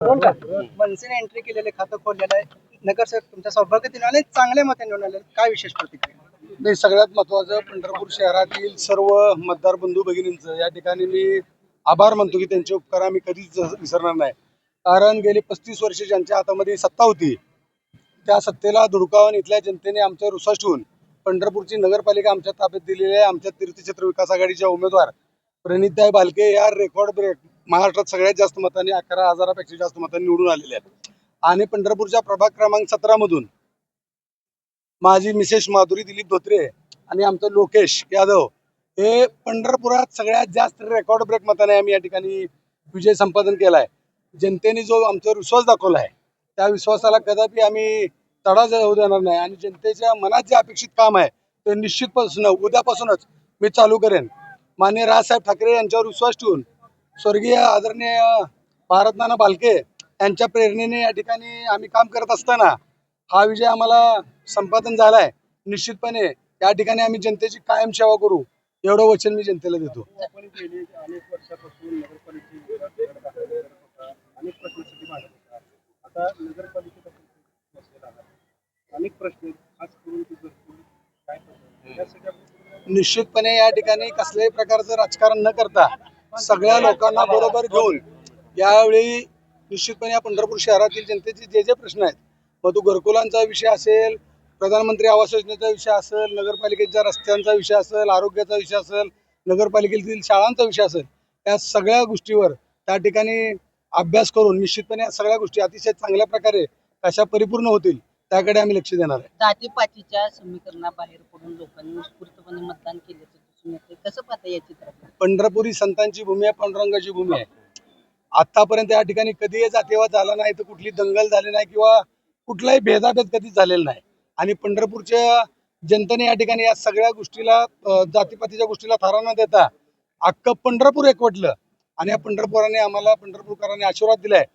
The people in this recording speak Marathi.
मनसेने एंट्री केलेले खातं खोललेलं आहे. नगरसेवक तुमच्या सौभाग्यतीने आले, चांगले मते निवडून आले. काय विशेष प्रतिक्रिया? नाही, सगळ्यात महत्वाचं पंढरपूर शहरातील सर्व मतदार बंधू भगिनींचं या ठिकाणी मी आभार मानतो की त्यांचे उपकार आम्ही कधीच विसरणार नाही. कारण गेली 35 वर्षे ज्यांच्या हातामध्ये सत्ता होती त्या सत्तेला धुडकावून इथल्या जनतेने आमच्यावर विश्वास ठेवून पंढरपूरची नगरपालिका आमच्या ताब्यात दिलेली आहे. आमच्या तीर्थक्षेत्र विकास आघाडीच्या उमेदवार प्रणिताई बालके या रेकॉर्ड ब्रेक महाराष्ट्रात सगळ्यात जास्त मतांनी 11,000पेक्षा जास्त मतांनी निवडून आलेले आहेत. आणि पंढरपूरच्या प्रभाग क्रमांक 17 मधून माझी मिसेस माधुरी दिलीप धोत्रे आणि आमचं लोकेश यादव हे पंढरपुरात सगळ्यात जास्त रेकॉर्ड ब्रेक मताने आम्ही या ठिकाणी विजय संपादन केलाय. जनतेने जो आमच्यावर विश्वास दाखवलाय त्या विश्वासाला कदापि आम्ही तडा जाऊ देणार नाही. आणि जनतेच्या मनात जे अपेक्षित काम आहे ते निश्चितपासून उद्यापासूनच मी चालू करेन. माननीय राजसाहेब ठाकरे यांच्यावर विश्वास ठेवून स्वर्गीय आदरणीय भारतनाना बालके यांच्या प्रेरणेने या ठिकाणी आम्ही काम करत असताना हा विजय आम्हाला संपादन झालाय. निश्चितपणे या ठिकाणी आम्ही जनतेची कायम सेवा करू एवढं वचन मी जनतेला देतो. अनेक वर्षापासून अनेक प्रश्नासाठी आता नगरपालिकेत अनेक प्रश्न खास करून निश्चितपणे या ठिकाणी कसल्याही प्रकारचं राजकारण न करता सगळ्या लोकांना बरोबर घेऊन यावेळी निश्चितपणे या पंढरपूर शहरातील जनतेचे जे जे प्रश्न आहेत, मग तो घरकुलांचा विषय असेल, प्रधानमंत्री आवास योजनेचा विषय असेल, नगरपालिकेच्या रस्त्यांचा विषय असेल, आरोग्याचा विषय असेल, नगरपालिकेतील शाळांचा विषय असेल, या सगळ्या गोष्टीवर त्या ठिकाणी अभ्यास करून निश्चितपणे या सगळ्या गोष्टी अतिशय चांगल्या प्रकारे कशा परिपूर्ण होतील त्याकडे आम्ही लक्ष देणार आहे. जातीपातीच्या समीकरणाबाहेर पडून लोकांनी उत्स्फूर्तपणे मतदान केल्याचं दिसून येते. कसं पाहता या चित्रात? पंढरपुरी संतांची भूमी आहे, पांडुरंगाची भूमी आहे. आतापर्यंत या ठिकाणी कधीही जातीवाद झाला नाही, तर कुठली दंगल झाली नाही किंवा कुठलाही भेदाभेद कधीच झालेला नाही. आणि पंढरपूरच्या जनतेने या ठिकाणी या सगळ्या गोष्टीला जातीपातीच्या गोष्टीला थारा न देता अख्खं पंढरपूर एकवटलं आणि या पंढरपुराने आम्हाला पंढरपूरकरांनी आशीर्वाद दिलाय